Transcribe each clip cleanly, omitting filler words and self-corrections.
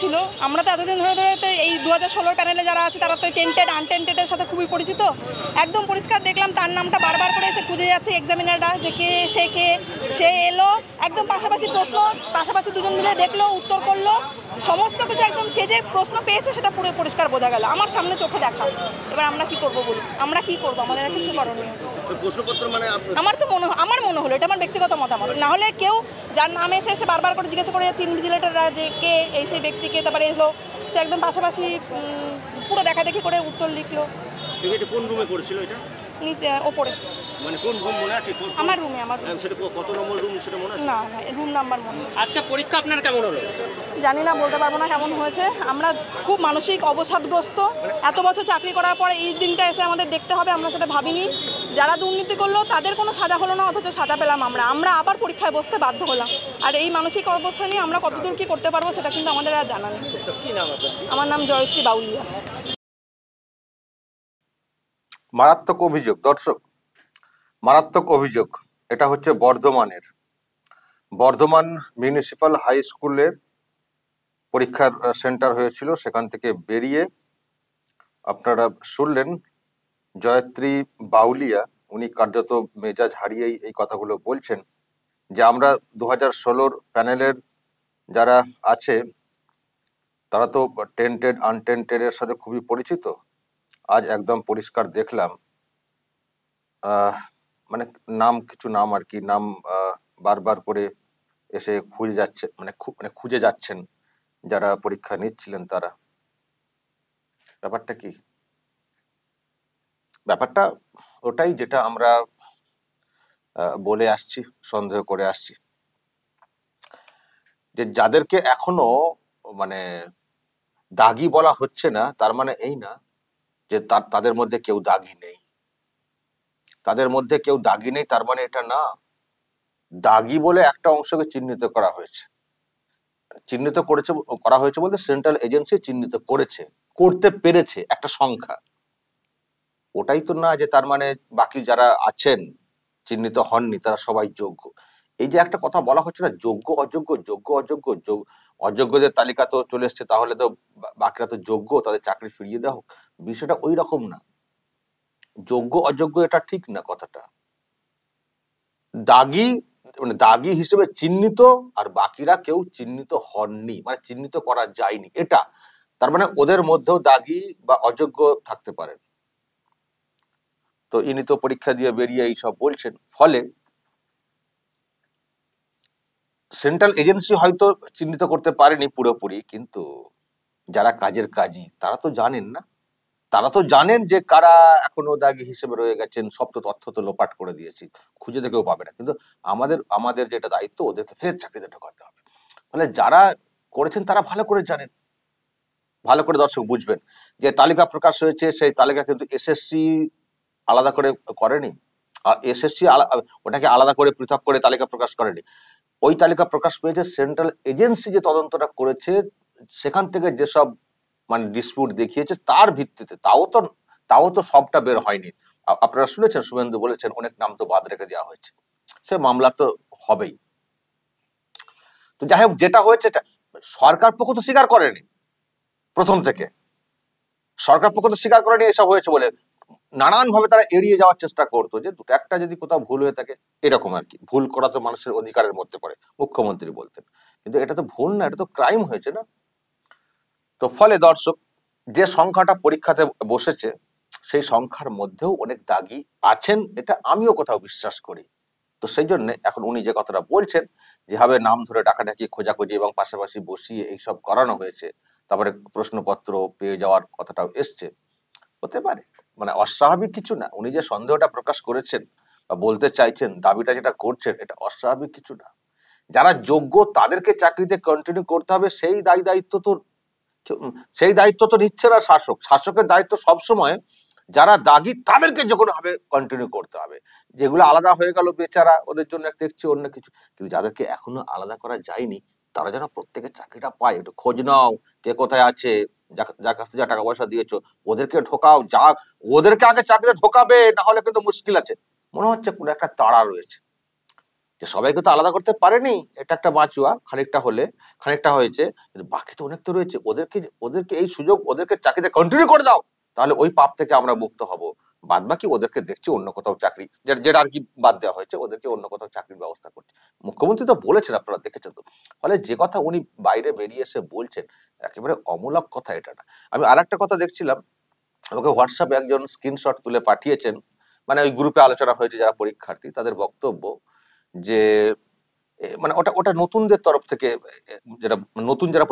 ছিল। আমরা তো এতদিন ধরে ধরে তো এই 2016 প্যানেলে যারা আছে তারা তো টেন্টেড আনটেন্টেডের সাথে খুবই পরিচিত। একদম পরিষ্কার দেখলাম তার নামটা বারবার করে এসে খুঁজে যাচ্ছে এক্সামিনাররা যে কে সে এলো, একদম পাশাপাশি প্রশ্ন, পাশাপাশি দুজন মিলে দেখলো, উত্তর করলো, সমস্ত কিছু একদম সে যে প্রশ্ন পেয়েছে সেটা পুরো পরিষ্কার বোঝা গেল আমার সামনে চোখে দেখা। এবার আমরা কি করবো বলি, আমরা কি করবো, আমাদের আর কিছু করণীয়। আমার মনে হলো, এটা আমার ব্যক্তিগত মতামত, না হলে কেউ যার নাম এসে বারবার করে জিজ্ঞাসা করে যাচ্ছে ইনভিজিলেটররা যে কে এই সেই ব্যক্তিকে, তারপরে এলো সে একদম পাশাপাশি পুরো দেখাদেখি করে উত্তর লিখলো। কোন রুমে করেছিল এটা? নিচে ওপরে। মানে কোন রুম মনে আছে? আমার রুমে। সেটা কত নম্বর রুম সেটা মনে আছে? না রুম নাম্বার মনে নেই। আজকে পরীক্ষা আপনার কেমন হলো? জানি না, বলতে পারবো না কেমন হয়েছে। আমরা খুব মানসিক অবসাদগ্রস্ত। এত বছর চাকরি করার পরে এই দিনটা এসে আমাদের দেখতে হবে, আমরা সেটা ভাবিনি। যারা দুর্নীতি করলো তাদের কোনো সাজা হলো না, অথচ সাজা পেলাম আমরা আবার পরীক্ষায় বসতে বাধ্য হলাম। আর এই মানসিক অবস্থা নিয়ে আমরা কতদূর কী করতে পারবো সেটা কিন্তু আমাদের আর জানা নেই। আমার নাম জয়ত্রী বাউলিয়া। মারাত্মক অভিযোগ দর্শক, মারাত্মক অভিযোগ। এটা হচ্ছে বর্ধমান মিউনিসিপাল হাই স্কুলের পরীক্ষার সেন্টার হয়েছিল। সেখান থেকে বেরিয়ে আপনারা শুনলেন জয়ত্রী বাউলিয়া, উনি কার্যত মেজাজ হারিয়েই এই কথাগুলো বলছেন যে আমরা 2016 প্যানেলের যারা আছে তারা তো টেন্টেড আনটেন্টেডের সাথে খুবই পরিচিত। আজ একদম পরিষ্কার দেখলাম, মানে কিছু নাম আর কি, নাম বারবার করে এসে খুঁজে যাচ্ছেন যারা পরীক্ষা নিচ্ছিলেন তারা। ব্যাপারটা কি? ব্যাপারটা ওটাই যেটা আমরা বলে আসছি, সন্দেহ করে আসছি, যে যাদেরকে এখনো মানে দাগি বলা হচ্ছে না তার মানে এই না যে তাদের মধ্যে কেউ দাগি নেই। তাদের মধ্যে কেউ দাগি নেই তার মানে এটা না। দাগি বলে একটা অংশকে চিহ্নিত করা হয়েছে। করা হয়েছে বলতে সেন্ট্রাল এজেন্সি চিহ্নিত করতে পেরেছে একটা সংখ্যা। ওটাই তো না যে তার মানে বাকি যারা আছেন চিহ্নিত হননি তারা সবাই যোগ্য। এই যে একটা কথা বলা হচ্ছে না, যোগ্য অযোগ্য, অযোগ্যদের তালিকা তো চলে এসছে, তাহলে তো বাকিরা তো যোগ্য, তাদের চাকরি ফিরিয়ে দেওয়া হোক। বিষয়টা ওই রকম না। যোগ্য অযোগ্য এটা ঠিক না কথাটা। দাগি হিসেবে চিহ্নিত আর বাকিরা কেউ চিহ্নিত হননি, মানে চিহ্নিত করা যায়নি, এটা তার মানে ওদের মধ্যেও দাগি বা অযোগ্য থাকতে পারেন। তো ইনি তো পরীক্ষা দিয়ে বেরিয়ে এইসব বলছেন। ফলে সেন্ট্রাল এজেন্সি হয়তো চিহ্নিত করতে পারেনি পুরোপুরি, কিন্তু যারা কাজের কাজী তারা তো জানেন না, তারা তো জানেন যে কারা এখনো দাগি হিসেবে রয়ে গেছেন। সব তো তথ্য তো লোপাট করে দিয়েছি, খুঁজে দেখেও পাবে না। কিন্তু আমাদের যেটা দায়িত্ব, ওদেরকে ফের চাকরিতে ঢোকাতে হবে। ফলে যারা করেছেন তারা ভালো করে জানেন, ভালো করে দর্শক বুঝবেন যে তালিকা প্রকাশ হয়েছে, সেই তালিকা কিন্তু এসএসসি আলাদা করে করেনি, আর এসএসসি ওটাকে আলাদা করে পৃথক করে তালিকা প্রকাশ করেনি। ওই তালিকা প্রকাশ পেয়েছে সেন্ট্রাল এজেন্সি যে তদন্তটা করেছে, সেখান থেকে যেসব মানে ডিসপিউট দেখিয়েছে তার ভিত্তিতে। তাও তো সবটা বের হয়নি। আপনারা শুনেছেন, শুভেন্দু বলেছেন অনেক নাম তো বাদ রেখে দেওয়া হয়েছে, সে মামলা তো হবেই। তো যাই হোক, যেটা হয়েছে সরকার পক্ষ তো স্বীকার করেনি, প্রথম থেকে সরকার পক্ষ তো স্বীকার করেনি এসব হয়েছে বলে। নানান ভাবে তারা এড়িয়ে যাওয়ার চেষ্টা করতো যে দুটো একটা যদি কোথাও ভুল হয়ে থাকে, এরকম আর কি। ভুল করা তো মানুষের অধিকারের মধ্যে পড়ে, মুখ্যমন্ত্রী বলতেন। কিন্তু এটা তো ভুল না, এটা তো ক্রাইম হয়েছে না। তো ফলে দর্শক, যে সংখ্যাটা পরীক্ষাতে বসেছে সেই সংখ্যার মধ্যেও অনেক দাগি আছেন, এটা আমিও কোথাও বিশ্বাস করি। তো সেই জন্য এখন উনি যে কথাটা বলছেন, যেভাবে নাম ধরে ডাকাডাকি, খোঁজাখুঁজি এবং পাশাপাশি বসিয়ে এইসব করানো হয়েছে, তারপরে প্রশ্নপত্র পেয়ে যাওয়ার কথাটাও এসছে, হতে পারে, মানে অস্বাভাবিক কিছু না। উনি যে সন্দেহটা প্রকাশ করেছেন বা বলতে চাইছেন, দাবিটা যেটা করছেন, এটা অস্বাভাবিক কিছু না। যারা যোগ্য তাদেরকে চাকরিতে কন্টিনিউ করতে হবে, সেই দায়িত্ব তো নিচ্ছে না শাসক। শাসকের দায়িত্ব সবসময় যারা দাগি তাদেরকে যে কোনো ভাবে কন্টিনিউ করতে হবে। যেগুলো আলাদা হয়ে গেল বেচারা, ওদের জন্য দেখছি অন্য কিছু। কিন্তু যাদেরকে এখনো আলাদা করা যায়নি তারা যেন প্রত্যেকের চাকরিটা পায়। একটু খোঁজ নাও, কে কোথায় আছে, যার কাছে যা টাকা পয়সা দিয়েছো ওদেরকে ঢোকাও। ওদেরকে আগে চাকরিতে ঢোকাবে, না হলে কিন্তু মুশকিল আছে। মনে হচ্ছে কোনো একটা তাড়া রয়েছে। যে সবাইকে তো আলাদা করতে পারেনি, এটা একটা বাঁচুয়া, খানিকটা হয়েছে, কিন্তু বাকি তো অনেক তো রয়েছে। ওদেরকে এই সুযোগ, ওদেরকে চাকরিতে কন্টিনিউ করে দাও, তাহলে ওই পাপ থেকে আমরা মুক্ত হব। বাদ বাকি ওদেরকে দেখছি অন্য কোথাও চাকরি, যেটা আর কি বাদ দেওয়া হয়েছে, ওদেরকে অন্য কোথাও চাকরির ব্যবস্থা করছে। মুখ্যমন্ত্রী তো বলেছেন, আপনারা দেখেছেন তো। ফলে যে কথা উনি বাইরে বেরিয়ে এসে বলছেন, একেবারে অমূলক কথা এটা না। আমি আর একটা কথা দেখছিলাম, আমাকে হোয়াটসঅ্যাপে একজন স্ক্রিনশট তুলে পাঠিয়েছেন, মানে ওই গ্রুপে আলোচনা হয়েছে যারা পরীক্ষার্থী, তাদের বক্তব্য যে মানে ওটা ওটা নতুনদের তরফ থেকে, যেটা নতুন যারা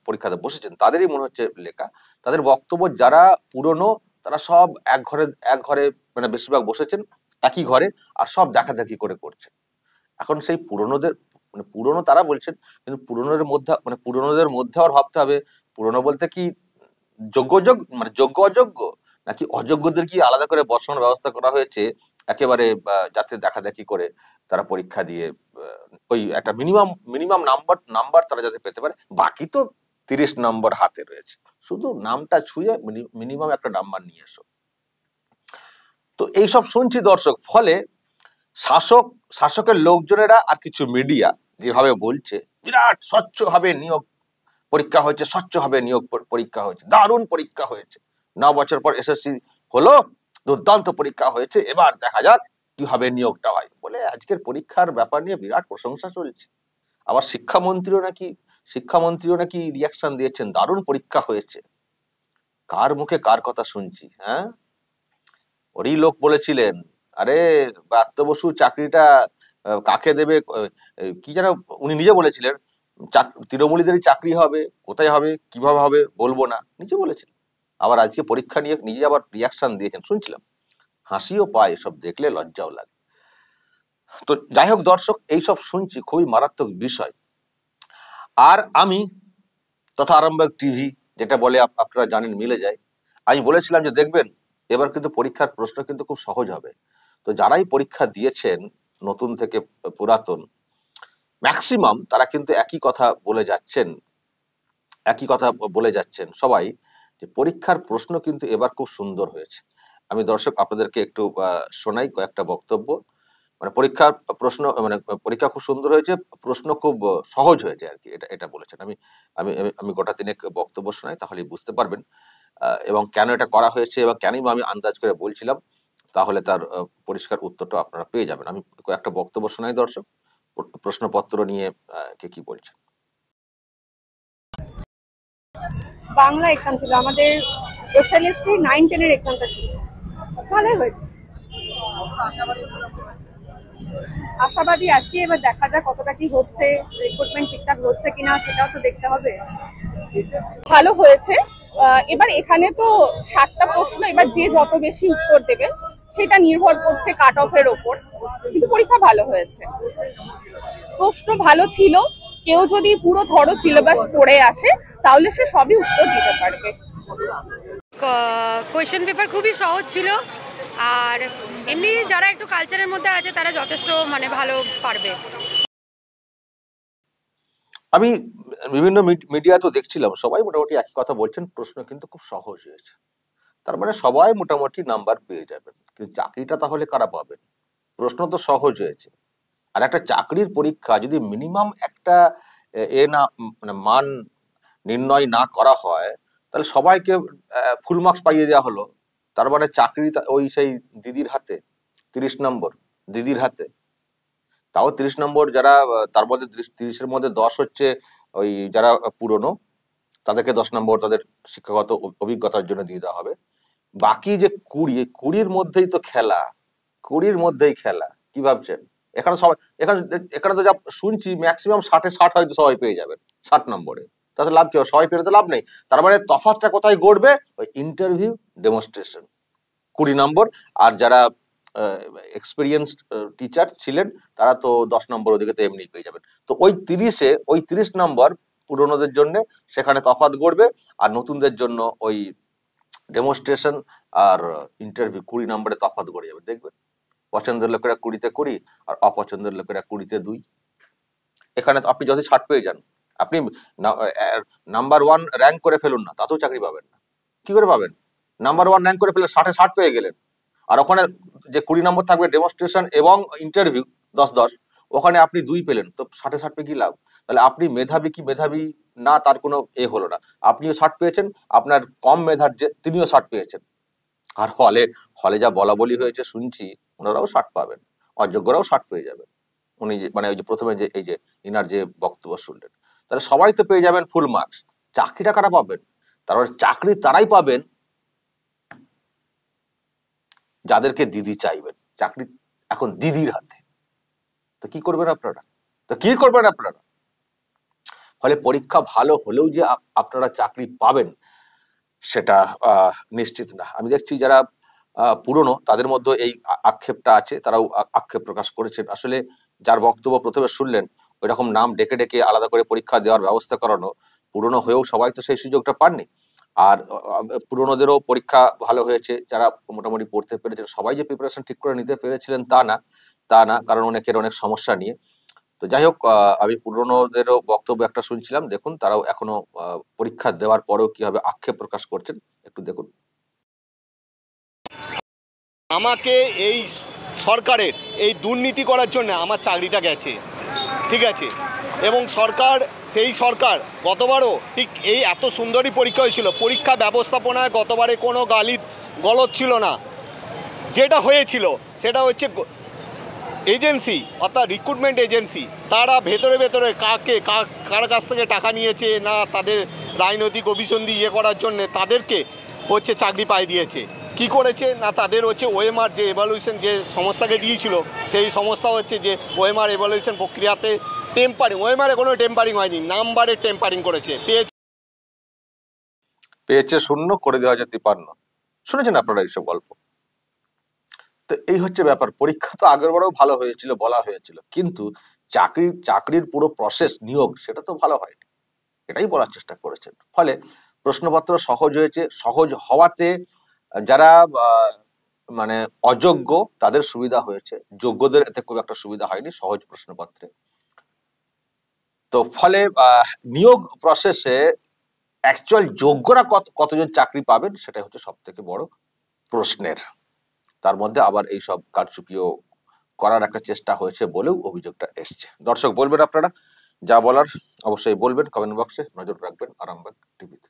পরীক্ষাতে বসেছেন তাদেরই মনে হচ্ছে লেখা। তাদের বক্তব্য, যারা পুরনো তারা সব এক ঘরে মানে বেশিরভাগ বসেছেন একই ঘরে, আর সব দেখাদেখি করে করছে। এখন সেই পুরনোদের, মানে পুরনো তারা বলছেন, কিন্তু পুরনোদের মধ্যে আর ভাবতে হবে, পুরনো বলতে কি মানে যোগ্য অযোগ্য, নাকি অযোগ্যদের কি আলাদা করে বসানোর ব্যবস্থা করা হয়েছে একেবারে, যাতে দেখাদেখি করে তারা পরীক্ষা দিয়ে ওই একটা মিনিমাম নাম্বার তারা যাতে পেতে পারে। বাকি তো 30 নম্বর হাতে রয়েছে, শুধু নামটা ছুঁয়ে মিনিমাম একটা নাম্বার নিয়ে এসো। তো এইসব শুনছি দর্শক, ফলে শাসকের লোকজনেরা আর কিছু মিডিয়া যেভাবে বলছে, বিরাট স্বচ্ছভাবে নিয়োগ পরীক্ষা হয়েছে, স্বচ্ছভাবে নিয়োগ পরীক্ষা হয়েছে, দারুণ পরীক্ষা হয়েছে, 9 বছর পর এসএসসি হলো, দুর্দান্ত পরীক্ষা হয়েছে, এবার দেখা যাক কিভাবে নিয়োগটা হয় বলে আজকের পরীক্ষার ব্যাপার নিয়ে বিরাট প্রশংসা চলছে। আবার শিক্ষামন্ত্রীও নাকি রিয়াকশন দিয়েছেন, দারুণ পরীক্ষা হয়েছে। কার মুখে কার কথা শুনছি? হ্যাঁ, ওরই লোক বলেছিলেন, আরে ব্রাত্য বসু চাকরিটা কাকে দেবে, কি যেন উনি নিজে বলেছিলেন, তৃণমূলীদেরই চাকরি হবে, কোথায় হবে, কিভাবে হবে বলবো না, নিজে বলেছিলেন। আবার আজকে পরীক্ষা নিয়ে নিজে আবার রিয়াকশন দিয়েছেন, শুনছিলাম। হাসিও পায়, এসব দেখলে লজ্জাও লাগে। তো যাই হোক দর্শক, এইসব শুনছি, খুবই মারাত্মক বিষয়। আর আমি তথা আরামবাগ টিভি যেটা বলে, আপনারা জানেন, মিলে যায়। আমি বলেছিলাম যে দেখবেন এবার কিন্তু পরীক্ষার প্রশ্ন কিন্তু খুব সহজ হবে। তো যারাই পরীক্ষা দিয়েছেন, নতুন থেকে পুরাতন, ম্যাক্সিমাম তারা কিন্তু একই কথা বলে যাচ্ছেন সবাই, যে পরীক্ষার প্রশ্ন কিন্তু এবার খুব সুন্দর হয়েছে। আমি দর্শক আপনাদেরকে একটু শোনাই কয়েকটা বক্তব্য। মানে পরীক্ষা খুব সুন্দর হয়েছে, প্রশ্ন খুব সহজ হয়েছে আর কি, এটা বলেছেন। আমি আমি আমি গোটা তিনেক বক্তব্য শোনাই, তাহলেই বুঝতে পারবেন এবং কেন এটা করা হয়েছে এবং কেনই আমি আন্দাজ করে বলছিলাম, তাহলে তার পরিষ্কার উত্তরটা আপনারা পেয়ে যাবেন। আমি কয়েকটা বক্তব্য শোনাই দর্শক, প্রশ্নপত্র নিয়ে কে কি বলছেন। বাংলা এক্সাম ছিল আমাদের, এসএলএসটি 9-10 এর এক্সামটা ছিল, ভালোই হয়েছে। আশাবাদী আছি, এবার দেখা যাক কতটা কি হচ্ছে, রিক্রুটমেন্ট ঠিকঠাক হচ্ছে কিনা সেটাও তো দেখতে হবে। ভালো হয়েছে। এবার এখানে তো 7টা প্রশ্ন, এবার যে যত বেশি উত্তর দেবে সেটা নির্ভর করছে কাট অফের ওপর, কিন্তু পরীক্ষা ভালো হয়েছে। প্রশ্ন ভালো ছিল, কেউ যদি পুরো ধরো সিলেবাস পড়ে আসে তাহলে সে সবই উত্তর দিতে পারবে। কোয়েশ্চেন পেপার খুবই সহজ ছিল, আর এমনি যারা একটু কালচারের মধ্যে আছে তারা যথেষ্ট মানে ভালো পারবে। আমি বিভিন্ন মিডিয়া তো দেখছিলাম, সবাই মোটামুটি একই কথা বলছেন, প্রশ্ন কিন্তু খুব সহজ হয়েছে। তার মানে সবাই মোটামুটি নাম্বার পেয়ে যাবেন, কিন্তু চাকরিটা তাহলে কারা পাবেন? প্রশ্ন তো সহজ হয়েছে, আর একটা চাকরির পরীক্ষা যদি মিনিমাম একটা মানে মান নির্ণয় না করা হয়, তাহলে সবাইকে ফুল মার্কস পাইয়ে দেওয়া হলো। তার মানে চাকরি ওই সেই দিদির হাতে, 30 নম্বর দিদির হাতে। তাও 30 নম্বর যারা, তার মধ্যে 30-এর মধ্যে 10 হচ্ছে ওই যারা পুরনো, তাদেরকে 10 নম্বর তাদের শিক্ষাগত অভিজ্ঞতার জন্য দিয়ে দেওয়া হবে। বাকি যে 20-এর মধ্যেই তো খেলা, 20-এর মধ্যেই খেলা। কি ভাবছেন? এখানে তো যা শুনছি ম্যাক্সিমাম 60 হয়তো সবাই পেয়ে যাবেন, 60 নম্বরে। তাতে লাভ কি হবে? সবাই পেলে তো লাভ নেই। তার মানে তফাৎটা কোথায় গড়বে? ওই ইন্টারভিউ, ডেমনস্ট্রেশন 20 নম্বর, আর যারা এক্সপিরিয়েন্স টিচার ছিলেন তারা তো 10 নম্বর ওদিকে তো এমনি পেয়ে যাবেন। তো ওই 30 নম্বর পুরনোদের জন্য সেখানে তফাৎ গড়বে, আর নতুনদের জন্য ওই ডেমনস্ট্রেশন আর ইন্টারভিউ 20 নম্বরে তফাৎ গড়ে যাবে। দেখবেন পছন্দের লোকেরা 20-তে 20 আর অপছন্দের লোকেরা 20-তে 2। এখানে আপনি যদি 60 পেয়ে যান, আপনি নাম্বার 1 র্যাঙ্ক করে ফেলুন না, তাতেও চাকরি পাবেন না। কি করে পাবেন? নাম্বার 1 র্যাঙ্ক করে ফেলে 60-এ 60 পেয়ে গেলেন, আর ওখানে যে 20 নম্বর থাকবে ডেমনস্ট্রেশন এবং ইন্টারভিউ 10-10, ওখানে আপনি 2 পেলেন, তো 60-এ 60 পেয়ে কি লাভ? তাহলে আপনি মেধাবী কি মেধাবী না তার কোনো হলো না। আপনিও 60 পেয়েছেন, আপনার কম মেধার যে তিনিও 60 পেয়েছেন। আর হলে হলে যা বলাবলি হয়েছে শুনছি, ওনারাও 60 পাবেন, অযোগ্যরাও 60 পেয়ে যাবেন। উনি যে মানে ওই যে প্রথমে যে এই যে ইনার যে বক্তব্য শুনলেন, তাহলে সবাই তো পেয়ে যাবেন ফুল মার্কস। চাকরিটা কারা পাবেন? তারপরে চাকরি তারাই পাবেন যাদেরকে দিদি চাইবেন। চাকরি এখন দিদির হাতে, তো কি করবেন আপনারা? ফলে পরীক্ষা ভালো হলেও যে আপনারা চাকরি পাবেন সেটা নিশ্চিত না। আমি দেখছি যারা পুরনো তাদের মধ্যে এই আক্ষেপটা আছে, তারাও আক্ষেপ প্রকাশ করেছেন। আসলে যার বক্তব্য প্রথমে শুনলেন, ওই রকম নাম ডেকে ডেকে আলাদা করে পরীক্ষা দেওয়ার ব্যবস্থা করানো, পুরনো হয়েও সবাই তো সেই সুযোগটা পাননি। আর পুরনোদেরও পরীক্ষা ভালো হয়েছে, যারা মোটামুটি পড়তে পেরেছেন। সবাই যে প্রিপারেশন ঠিক করে নিতে পেরেছিলেন তা না, কারণ অনেকের অনেক সমস্যা নিয়ে। তো যাই হোক, আমি পুরনোদেরও বক্তব্য একটা শুনছিলাম, দেখুন তারাও এখনো পরীক্ষা দেওয়ার পরেও কিভাবে আক্ষেপ প্রকাশ করছেন, একটু দেখুন। আমাকে এই সরকারের এই দুর্নীতি করার জন্য আমার চাকরিটা গেছে, ঠিক আছে। এবং সেই সরকার গতবারও ঠিক এই এত সুন্দরই পরীক্ষা হয়েছিল, পরীক্ষা ব্যবস্থাপনায় গতবারে কোনো গলদ ছিল না। যেটা হয়েছিল সেটা হচ্ছে এজেন্সি, অর্থাৎ রিক্রুটমেন্ট এজেন্সি, তারা ভেতরে ভেতরে কার কাছ থেকে টাকা নিয়েছে না তাদের রাজনৈতিক অভিসন্ধি করার জন্য তাদেরকে হচ্ছে চাকরি পাই দিয়েছে। কি করেছে না, তাদের হচ্ছে ওএমআর যে এভালুয়েশন যে সংস্থাকে দিয়েছিল, সেই সংস্থা হচ্ছে যে ওএমআর এভালুয়েশন প্রক্রিয়াতে ওএমআরে কোনো টেম্পারিং হয়নি, নাম্বারে টেম্পারিং করেছে। পেয়েছে 0, করে দেওয়া হয়েছে 53। শুনেছেন আপনারা এইসব গল্প? তো এই হচ্ছে ব্যাপার। পরীক্ষা তো আগের বারেও ভালো হয়েছিল, বলা হয়েছিল, কিন্তু চাকরির পুরো প্রসেস, নিয়োগ, সেটা তো ভালো হয়নি, এটাই বলার চেষ্টা করেছেন। ফলে প্রশ্নপত্র সহজ হয়েছে, সহজ হওয়াতে যারা মানে অযোগ্য তাদের সুবিধা হয়েছে, যোগ্যদের এতে খুব একটা সুবিধা হয়নি সহজ প্রশ্নপত্রে। তো ফলে নিয়োগ প্রসেসে অ্যাকচুয়াল যোগ্যরা কতজন চাকরি পাবেন সেটাই হচ্ছে সব থেকে বড় প্রশ্নের। তার মধ্যে আবার এইসব কারচুপিও করার একটা চেষ্টা হয়েছে বলেও অভিযোগটা এসছে। দর্শক বলবেন আপনারা, যা বলার অবশ্যই বলবেন কমেন্ট বক্সে, নজর রাখবেন আরামবাগ টিভিতে।